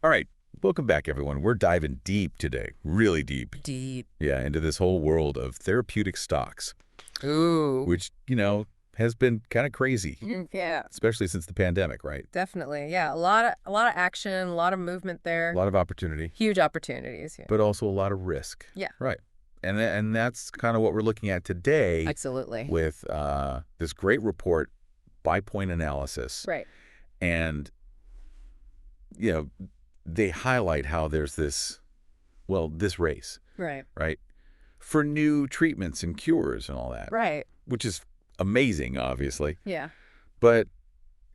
All right, welcome back, everyone. We're diving deep today, really deep. Deep. Yeah, into this whole world of therapeutic stocks, Ooh. which, has been kind of crazy, Yeah, especially since the pandemic, right? definitely. Yeah, a lot of action, a lot of movement A there. lot of opportunity, Huge opportunities. Yeah. but also a lot of risk. Yeah, Right. And that's kind of what we're looking at today absolutely. with this great report, BuyPoint analysis. Right. And, you know, they highlight how there's this race, Right. right? For new treatments and cures and all that, Right. which is amazing, obviously. Yeah. But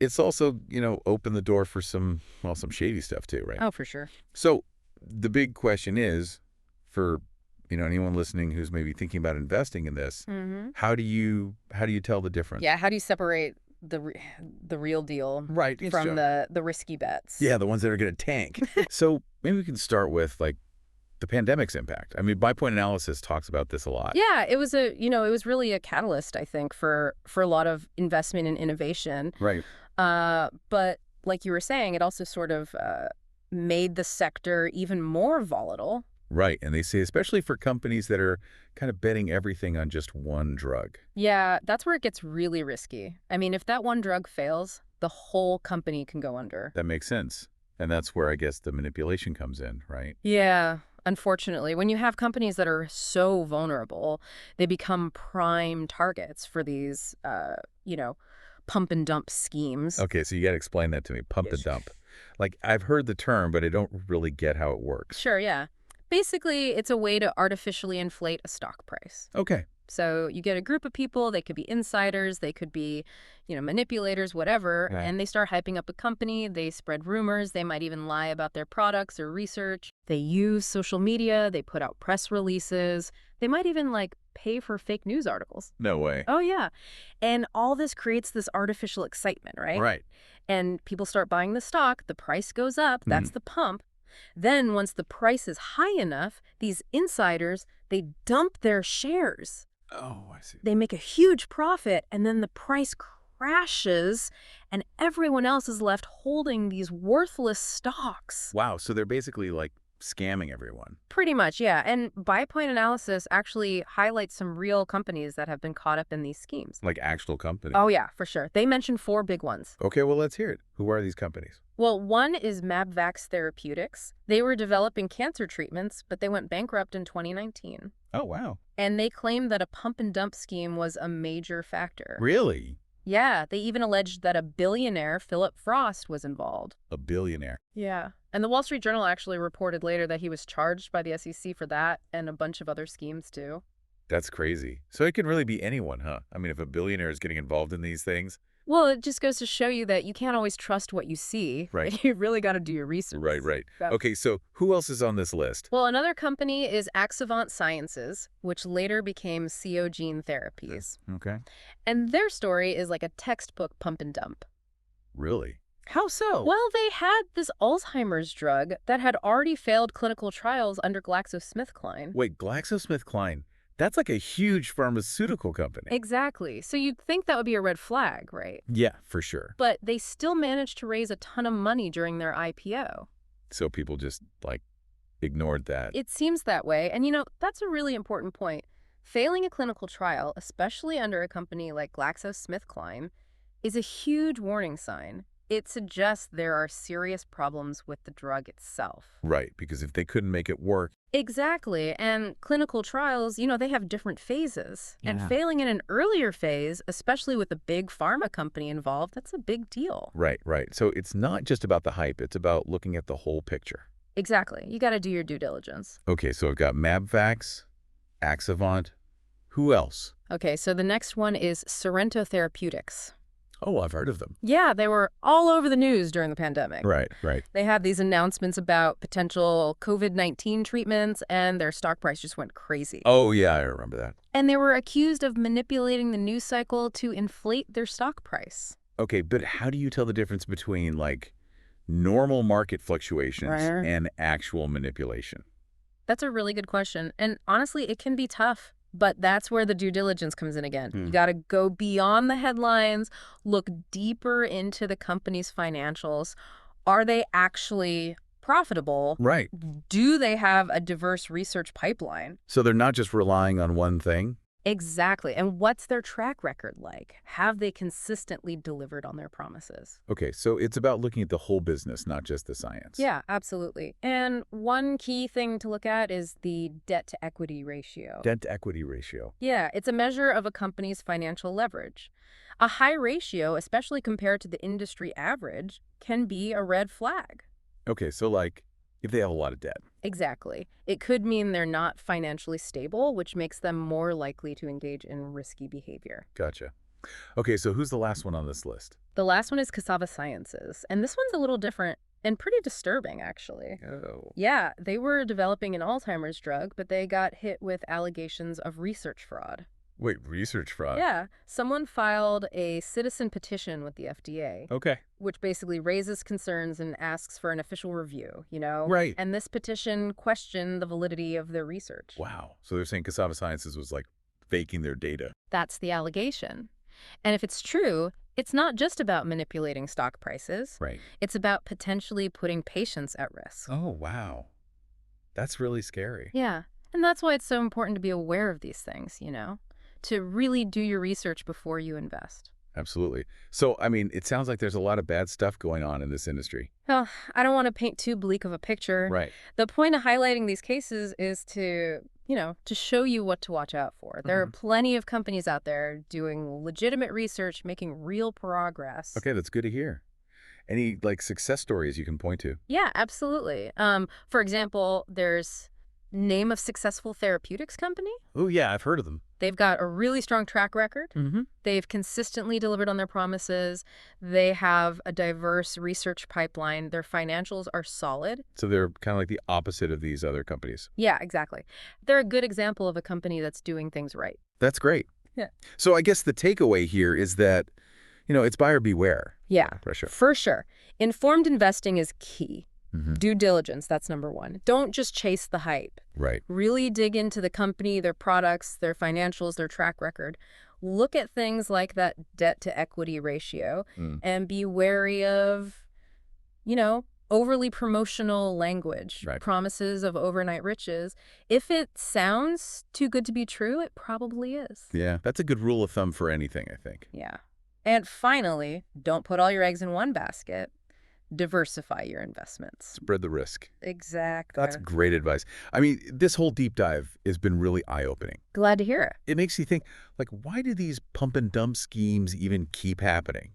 it's also, opened the door for some shady stuff too, right? Oh, for sure. So the big question is for, anyone listening who's maybe thinking about investing in this, Mm-hmm. how do you tell the difference? Yeah. How do you separate the real deal Right. It's from Joe. the risky bets? Yeah, the ones that are going to tank. So maybe we can start with like the pandemic's impact. I mean, BuyPoint analysis talks about this a lot. Yeah, it was really a catalyst, I think, for a lot of investment and innovation. Right. But like you were saying, it also sort of made the sector even more volatile. Right. And they say, especially for companies that are kind of betting everything on just one drug. Yeah, that's where it gets really risky. I mean, if that one drug fails, the whole company can go under. That makes sense. And that's where I guess the manipulation comes in, right? Yeah, unfortunately, when you have companies that are so vulnerable, they become prime targets for these, pump and dump schemes. Okay, so you got to explain that to me. Pump and dump. Like, I've heard the term, but I don't really get how it works. Sure, yeah. Basically, it's a way to artificially inflate a stock price. Okay. So you get a group of people, they could be insiders, they could be, manipulators, whatever, Right. and they start hyping up a company, they spread rumors, they might even lie about their products or research. They use social media, they put out press releases, they might even pay for fake news articles. No way. Oh yeah. And all this creates this artificial excitement, right? Right. And people start buying the stock, the price goes up, that's the pump. Then once the price is high enough, these insiders, they dump their shares. Oh, I see. They make a huge profit, and then the price crashes, and everyone else is left holding these worthless stocks. Wow. So they're basically like scamming everyone. Pretty much, yeah. And BuyPoint analysis actually highlights some real companies that have been caught up in these schemes. Like actual companies. Oh, yeah, for sure. They mentioned 4 big ones. Okay, well, let's hear it. Who are these companies? Well, one is MabVax Therapeutics. They were developing cancer treatments, but they went bankrupt in 2019. Oh, wow. And they claimed that a pump and dump scheme was a major factor. Really? Yeah, they even alleged that a billionaire, Philip Frost, was involved. A billionaire. Yeah. And the Wall Street Journal actually reported later that he was charged by the SEC for that and a bunch of other schemes, too. That's crazy. So it can really be anyone, huh? I mean, if a billionaire is getting involved in these things. Well, it just goes to show you that you can't always trust what you see. Right. You really got to do your research. Right. Yeah. Okay, so who else is on this list? Well, another company is Axovant Sciences, which later became CO Gene Therapies. Okay. And their story is like a textbook pump and dump. Really? How so? Well, they had this Alzheimer's drug that had already failed clinical trials under GlaxoSmithKline. Wait, GlaxoSmithKline, that's like a huge pharmaceutical company. Exactly. So you'd think that would be a red flag, right? Yeah, for sure. But they still managed to raise a ton of money during their IPO. So people just, ignored that. It seems that way. And, that's a really important point. Failing a clinical trial, especially under a company like GlaxoSmithKline, is a huge warning sign. It suggests there are serious problems with the drug itself. Right, because if they couldn't make it work. Exactly. And clinical trials, they have different phases. And Yeah. failing in an earlier phase, especially with a big pharma company involved, that's a big deal. Right. So it's not just about the hype, it's about looking at the whole picture. Exactly. You got to do your due diligence. Okay, so I've got MabVax, Axovant. Who else? Okay, so the next one is Sorrento Therapeutics. Oh, I've heard of them. Yeah, they were all over the news during the pandemic. Right. They had these announcements about potential COVID-19 treatments, and their stock price just went crazy. Oh, yeah, I remember that. And they were accused of manipulating the news cycle to inflate their stock price. Okay, but how do you tell the difference between, normal market fluctuations Right. and actual manipulation? That's a really good question. And honestly, it can be tough. But that's where the due diligence comes in again. You got to go beyond the headlines, look deeper into the company's financials. Are they actually profitable? Right. Do they have a diverse research pipeline? So they're not just relying on one thing? Exactly. And what's their track record like? Have they consistently delivered on their promises? Okay, so it's about looking at the whole business, not just the science. Yeah, absolutely. And one key thing to look at is the debt-to-equity ratio. Debt-to-equity ratio. Yeah, it's a measure of a company's financial leverage. A high ratio, especially compared to the industry average, can be a red flag. Okay, so like if they have a lot of debt. Exactly. It could mean they're not financially stable, which makes them more likely to engage in risky behavior. Gotcha. Okay, so who's the last one on this list? The last one is Cassava Sciences, and this one's a little different and pretty disturbing, actually. Oh. Yeah, they were developing an Alzheimer's drug, but they got hit with allegations of research fraud. Wait, research fraud? Yeah, someone filed a citizen petition with the FDA, Okay. which basically raises concerns and asks for an official review, you know? Right. And this petition questioned the validity of their research. Wow. So they're saying Cassava Sciences was like faking their data. That's the allegation. And if it's true, it's not just about manipulating stock prices. Right. It's about potentially putting patients at risk. Oh, wow. That's really scary. Yeah, and that's why it's so important to be aware of these things, you know? To really do your research before you invest. Absolutely. So, I mean, it sounds like there's a lot of bad stuff going on in this industry. Well, I don't want to paint too bleak of a picture. Right. The point of highlighting these cases is to, to show you what to watch out for. There are plenty of companies out there doing legitimate research, making real progress. Okay, that's good to hear. Any, like, success stories you can point to? Yeah, absolutely. For example, there's name of successful therapeutics company. Oh, yeah, I've heard of them. They've got a really strong track record. They've consistently delivered on their promises. They have a diverse research pipeline. Their financials are solid. So they're kind of like the opposite of these other companies. Yeah, exactly. They're a good example of a company that's doing things right. That's great. Yeah. So I guess the takeaway here is that, it's buyer beware. Yeah, Pressure. for sure. Informed investing is key. Due diligence, that's number one. Don't just chase the hype. Right. Really dig into the company, their products, their financials, their track record. Look at things like that debt-to-equity ratio and be wary of, overly promotional language, Right. promises of overnight riches. If it sounds too good to be true, it probably is. Yeah, that's a good rule of thumb for anything, I think. Yeah. And finally, don't put all your eggs in one basket. Diversify your investments. Spread the risk. Exactly. That's great advice. I mean, this whole deep dive has been really eye-opening. Glad to hear it. It makes you think, like, why do these pump and dump schemes even keep happening?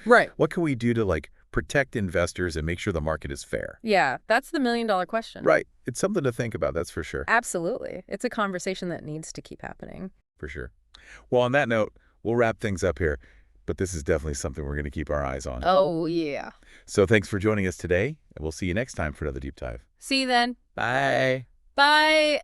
Right. What can we do to, like, protect investors and make sure the market is fair? Yeah, that's the million-dollar question. Right. It's something to think about, that's for sure. Absolutely. It's a conversation that needs to keep happening. For sure. Well, on that note, we'll wrap things up here. But this is definitely something we're going to keep our eyes on. Oh, yeah. So thanks for joining us today, and we'll see you next time for another deep dive. See you then. Bye. Bye.